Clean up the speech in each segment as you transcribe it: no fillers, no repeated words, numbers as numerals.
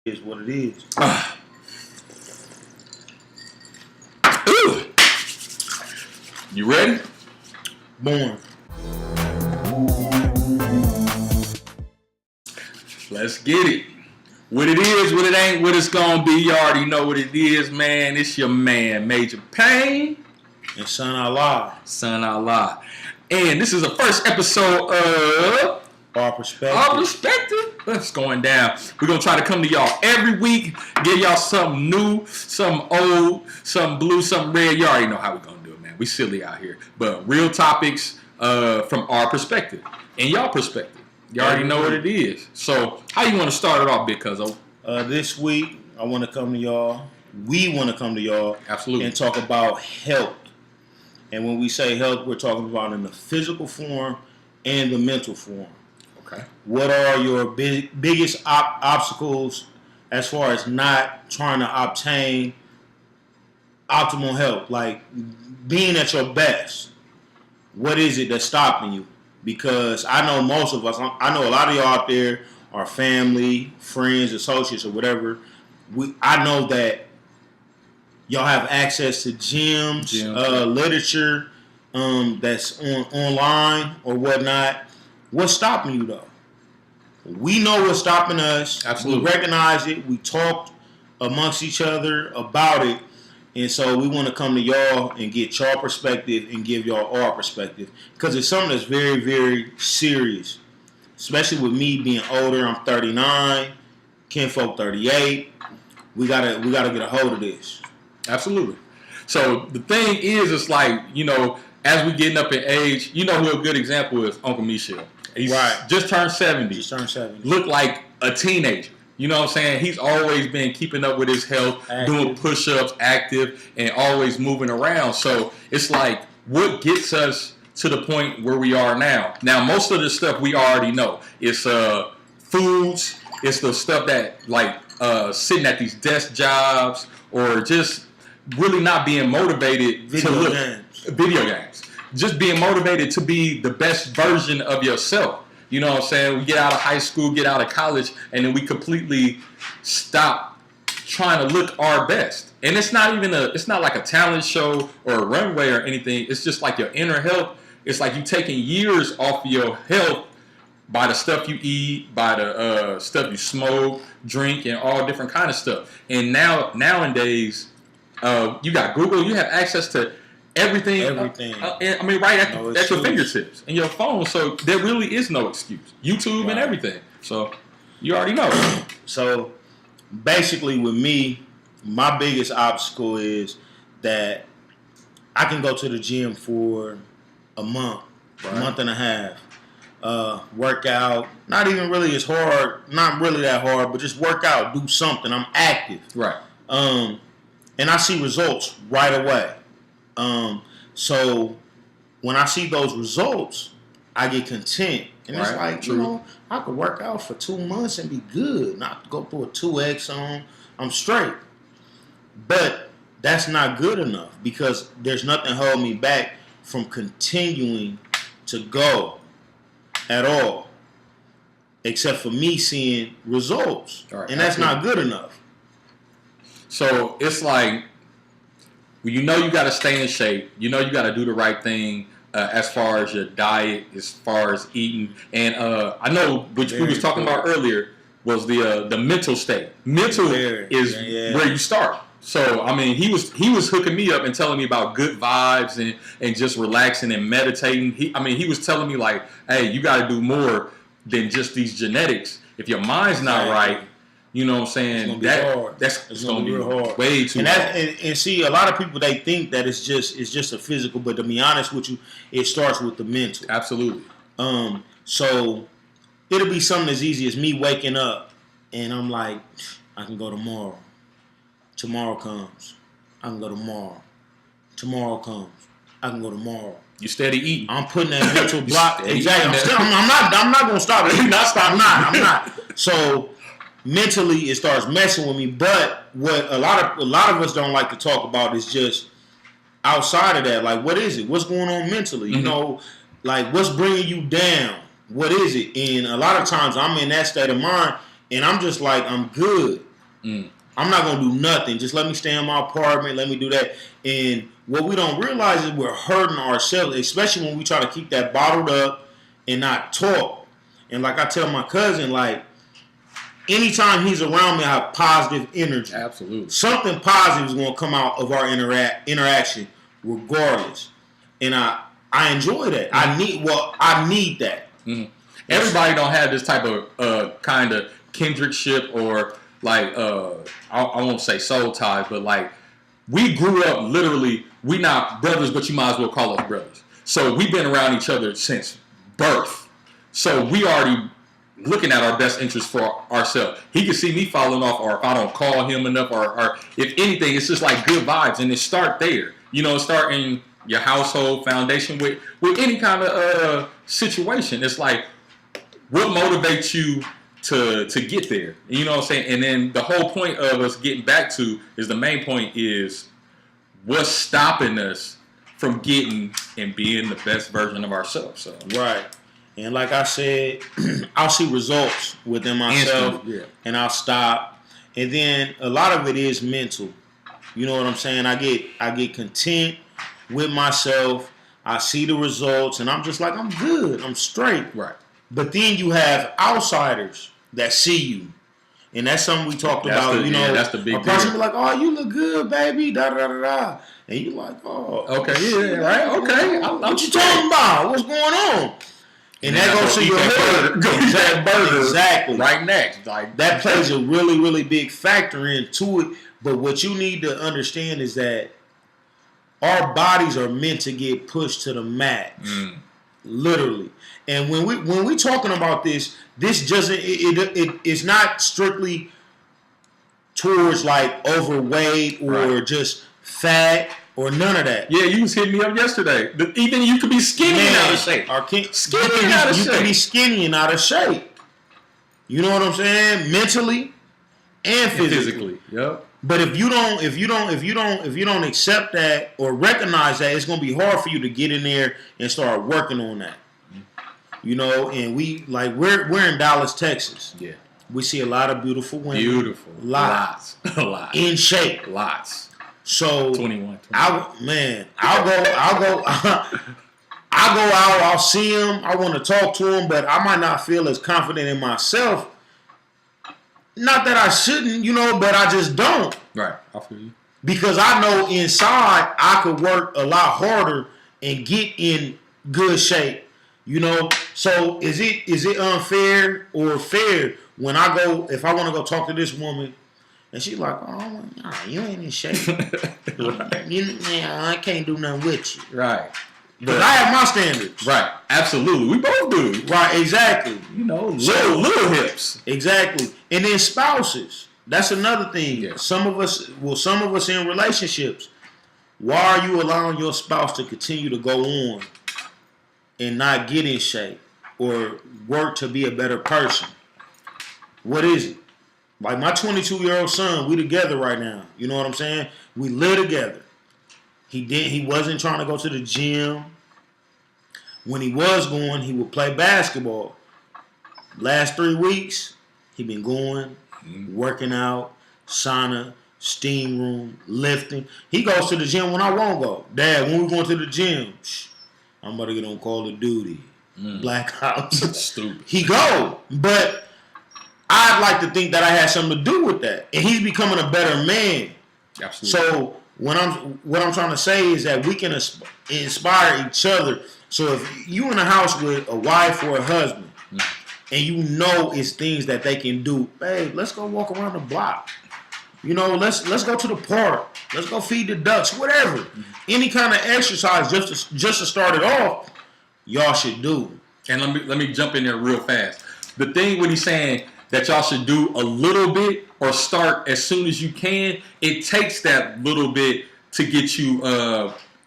Is what it is. Ooh. You ready? Born. Let's get it. What it is, what it ain't, what it's gonna be. You already know what it is, man. It's your man, Major Payne. And Son Allah. Son Allah. And this is the first episode of Our Perspective. Our Perspective. What's going down? We're going to try to come to y'all every week, give y'all something new, something old, something blue, something red. You already know how we're going to do it, man. We silly out here. But real topics from our perspective and y'all perspective. You already know what it is. So how you want to start it off, Big Cuzzo? This week, I want to come to y'all. We want to come to y'all. Absolutely. And talk about health. And when we say health, we're talking about in the physical form and the mental form. Okay. What are your biggest obstacles as far as not trying to obtain optimal health? Like being at your best. What is it that's stopping you? Because I know most of us, I know a lot of y'all out there are family, friends, associates, or whatever. I know that y'all have access to gyms, literature that's online or whatnot. What's stopping you, though? We know what's stopping us. Absolutely. We recognize it. We talked amongst each other about it. And so we want to come to y'all and get y'all perspective and give y'all our perspective. Because it's something that's very, very serious. Especially with me being older. I'm 39. Kinfolk 38. We gotta get a hold of this. Absolutely. So the thing is, it's like, you know, as we getting up in age, you know who a good example is? Uncle Michelle. He's just turned 70. Look like a teenager. You know what I'm saying? He's always been keeping up with his health, doing push-ups, active, and always moving around. So it's like, what gets us to the point where we are now? Now, most of the stuff we already know. It's foods. It's the stuff that, like, sitting at these desk jobs or just really not being motivated video games. Just being motivated to be the best version of yourself. You know what I'm saying? We get out of high school, get out of college, and then we completely stop trying to look our best. And it's not like a talent show or a runway or anything. It's just like your inner health. It's like you taking years off of your health by the stuff you eat, by the stuff you smoke, drink, and all different kind of stuff. And nowadays, you got Google. You have access to everything. I mean, right at your fingertips and your phone. So there really is no excuse. YouTube and everything. So you already know. So basically, with me, my biggest obstacle is that I can go to the gym for a month, a month and a half. Work out, not even really as hard, not really that hard, but just work out, do something. I'm active. Right. And I see results right away. So when I see those results, I get content. And it's like, you know, I could work out for 2 months and be good. Not go through a 2X on, I'm straight. But that's not good enough because there's nothing holding me back from continuing to go at all. Except for me seeing results. And that's not good enough. So it's like, well, you know you got to stay in shape. You know you got to do the right thing as far as your diet, as far as eating. And I know what we was talking about earlier was the mental state. Mental is where you start. So I mean, he was hooking me up and telling me about good vibes and just relaxing and meditating. He was telling me like, hey, you got to do more than just these genetics. If your mind's not right. You know what I'm saying? It's gonna be real hard. Way too hard. And see, a lot of people, they think that it's just a physical, but to be honest with you, it starts with the mental. Absolutely. So it'll be something as easy as me waking up and I'm like, I can go tomorrow. Tomorrow comes. I can go tomorrow. Tomorrow comes. I can go tomorrow. You steady eating. I'm putting that mental block. Exactly. I'm not gonna stop it. I'm not. So mentally, it starts messing with me. But what a lot of us don't like to talk about is just outside of that. Like, what is it? What's going on mentally? Mm-hmm. You know, like what's bringing you down? What is it? And a lot of times I'm in that state of mind, and I'm just like, I'm good. I'm not gonna do nothing. Just let me stay in my apartment. Let me do that. And what we don't realize is we're hurting ourselves, especially when we try to keep that bottled up and not talk. And like I tell my cousin, like anytime he's around me, I have positive energy. Absolutely. Something positive is gonna come out of our interaction, regardless. And I enjoy that. I need that. Mm-hmm. Everybody don't have this type of kind of kindredship or like I won't say soul ties, but like we grew up literally. We not brothers, but you might as well call us brothers. So we've been around each other since birth. So we already looking at our best interest for ourselves. He can see me falling off, or if I don't call him enough, or if anything, it's just like good vibes, and it start there. You know, start in your household foundation with any kind of situation. It's like what motivates you to get there. You know what I'm saying? And then the whole point of us getting back to is the main point is what's stopping us from getting and being the best version of ourselves. So right. And like I said, I'll see results within myself, and I'll stop. And then a lot of it is mental. You know what I'm saying? I get content with myself. I see the results, and I'm just like, I'm good. I'm straight. Right. But then you have outsiders that see you. And that's something we talked about. That's the big a person be like, oh, you look good, baby, da da da da. And you like, oh. Okay, yeah, right, okay. What you talking about? What's going on? And that goes to your head. Go eat that burger. Exactly. Right next. Like that plays a really, really big factor into it. But what you need to understand is that our bodies are meant to get pushed to the max. Literally. And when we talking about this doesn't it's not strictly towards like overweight or just fat or none of that. Yeah, you was hitting me up yesterday. Even you could be skinny and out of shape. You can be skinny and out of shape. You know what I'm saying? Mentally and physically. Yep. But if you don't accept that or recognize that, it's gonna be hard for you to get in there and start working on that. You know, and we're in Dallas, Texas. Yeah. We see a lot of beautiful women. Beautiful. Lots. In shape. Lots. So 21. I'll go out, I'll see him, I want to talk to him, but I might not feel as confident in myself. Not that I shouldn't, but I just don't. Right. I feel you. Because I know inside I could work a lot harder and get in good shape. So is it unfair or fair when if I want to go talk to this woman and she's like, oh, nah, you ain't in shape. I can't do nothing with you. Right. But I have my standards. Right. Absolutely. We both do. Right, exactly. Little hips. Exactly. And then spouses. That's another thing. Yeah. Some of us in relationships, why are you allowing your spouse to continue to go on and not get in shape or work to be a better person? What is it? Like my 22-year-old son, we together right now. You know what I'm saying? We live together. He wasn't trying to go to the gym. When he was going, he would play basketball. Last 3 weeks, he been going, working out, sauna, steam room, lifting. He goes to the gym when I won't go. Dad, when we going to the gym? I'm about to get on Call of Duty. Blackouts. Stupid. He go. But I'd like to think that I had something to do with that. And he's becoming a better man. Absolutely. So what I'm trying to say is that we can inspire each other. So if you in a house with a wife or a husband, and it's things that they can do, babe, let's go walk around the block. Let's go to the park. Let's go feed the ducks. Whatever. Any kind of exercise just to start it off, y'all should do. And let me jump in there real fast. The thing when he's saying that y'all should do a little bit or start as soon as you can, it takes that little bit to get you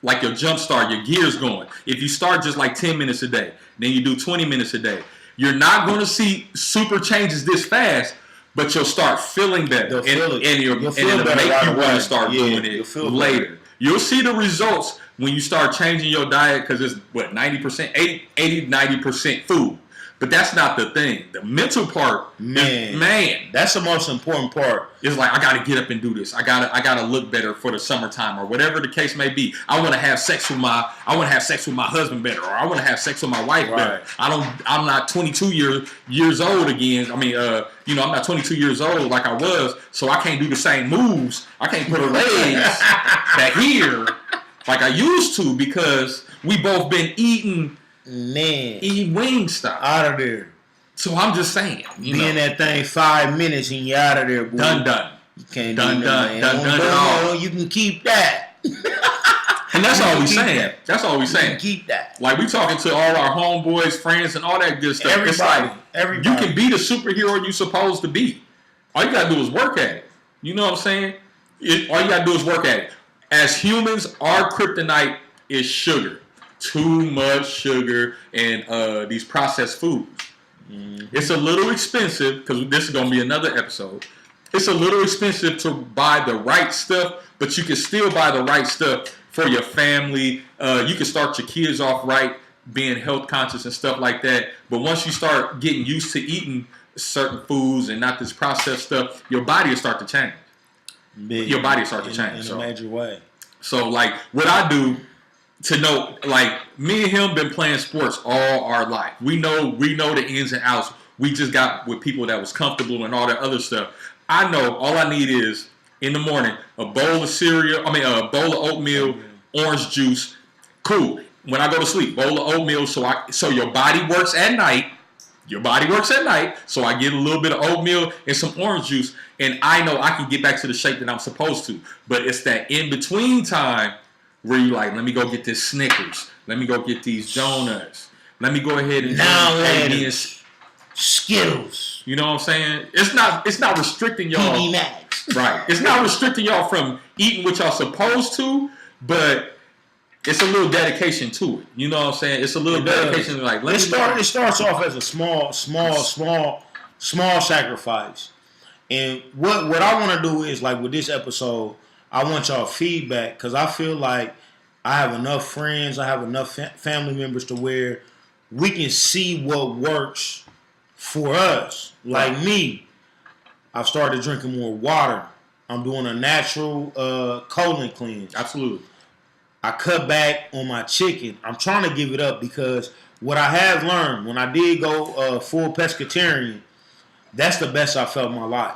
like your jump start, your gears going. If you start just like 10 minutes a day, then you do 20 minutes a day, you're not going to see super changes this fast, but you'll start feeling better. And it'll make you want to start doing it later. You'll see the results when you start changing your diet because it's 90%, 80, 90% food. But that's not the thing. The mental part, man, that's the most important part. It's like, I got to get up and do this. I gotta look better for the summertime, or whatever the case may be. I want to have sex with my husband better, or I want to have sex with my wife better. I'm not 22 years old again. I mean, I'm not 22 years old like I was, so I can't do the same moves. I can't put her legs back here like I used to, because we both been eating Wingstop out of there. So I'm just saying, you know, that thing 5 minutes and you out of there, boy. Done. You can't done at all. You can keep that. And that's all we saying. That's all we saying. Keep that. Like, we talking to all our homeboys, friends, and all that good stuff. Everybody. You can be the superhero you supposed to be. All you gotta do is work at it. You know what I'm saying? All you gotta do is work at it. As humans, our kryptonite is sugar. Too much sugar and these processed foods. Mm-hmm. It's a little expensive, because this is going to be another episode. It's a little expensive to buy the right stuff, but you can still buy the right stuff for your family. You can start your kids off right, being health conscious and stuff like that. But once you start getting used to eating certain foods and not this processed stuff, your body will start to change. Your body will start to change. In a major way. So, like, what I do to know, like, me and him been playing sports all our life. We know the ins and outs. We just got with people that was comfortable and all that other stuff. I know all I need is, in the morning, a bowl of cereal, a bowl of oatmeal, orange juice. Cool. When I go to sleep, bowl of oatmeal, so your body works at night. So I get a little bit of oatmeal and some orange juice, and I know I can get back to the shape that I'm supposed to. But it's that in-between time where you like, let me go get this Snickers. Let me go get these donuts. Let me go ahead and Skittles. You know what I'm saying? It's not restricting y'all. PB Max. Right. It's not restricting y'all from eating what y'all supposed to, but it's a little dedication to it. You know what I'm saying? It's a little dedication. Like, it starts off as a small sacrifice. And what I want to do is, like, with this episode, I want y'all feedback, because I feel like I have enough friends, I have enough family members to where we can see what works for us. Like me, I've started drinking more water. I'm doing a natural colon cleanse. Absolutely. I cut back on my chicken. I'm trying to give it up, because what I have learned, when I did go full pescatarian, that's the best I felt in my life.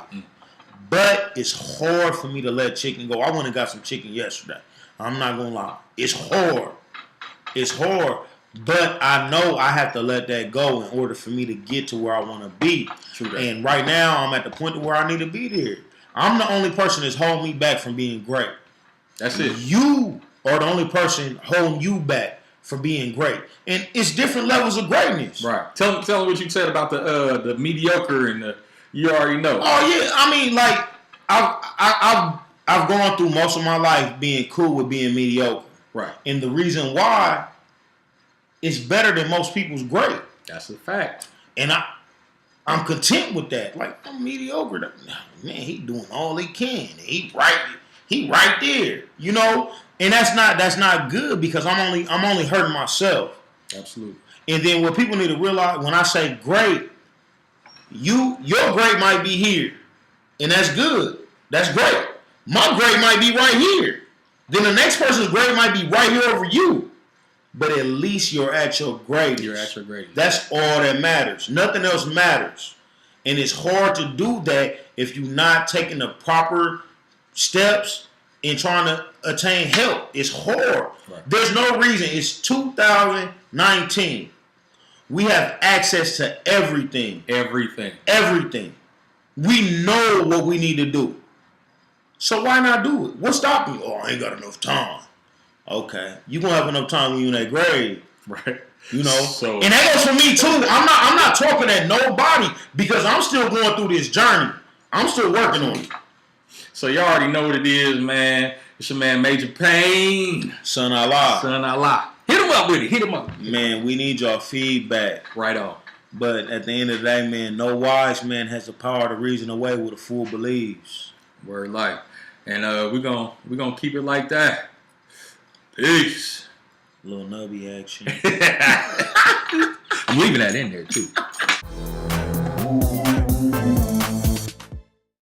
But it's hard for me to let chicken go. I went and got some chicken yesterday. I'm not going to lie. It's hard. But I know I have to let that go in order for me to get to where I want to be. And right now, I'm at the point where I need to be there. I'm the only person that's holding me back from being great. That's it. You are the only person holding you back from being great. And it's different levels of greatness. Right. Tell them what you said about the mediocre and the... You already know. Oh yeah, I mean, like, I've gone through most of my life being cool with being mediocre. Right. And the reason why, it's better than most people's great. That's a fact. And I'm content with that. Like, I'm mediocre. Man, he doing all he can. He right there. You know, and that's not good, because I'm only hurting myself. Absolutely. And then what people need to realize, when I say great, your great might be here, and that's good. That's great. My great might be right here. Then the next person's great might be right here over you. But at least you're at your greatest. You're at your greatest. That's all that matters. Nothing else matters. And it's hard to do that if you're not taking the proper steps in trying to attain health. It's hard. Right. There's no reason. It's 2019. We have access to everything. Everything. We know what we need to do. So why not do it? What's stopping you? Oh, I ain't got enough time. Okay. You're going to have enough time when you're in that grade. Right. You know? And that goes for me too. I'm not talking at nobody, because I'm still going through this journey. I'm still working on it. So you already know what it is, man. It's your man Major Payne. Son Allah. Hit him up with it. Hit him up. Man, we need your feedback. Right on. But at the end of the day, man, no wise man has the power to reason away what a fool believes. Word life. And we're gonna keep it like that. Peace. Little nubby action. I'm leaving that in there too. Peace.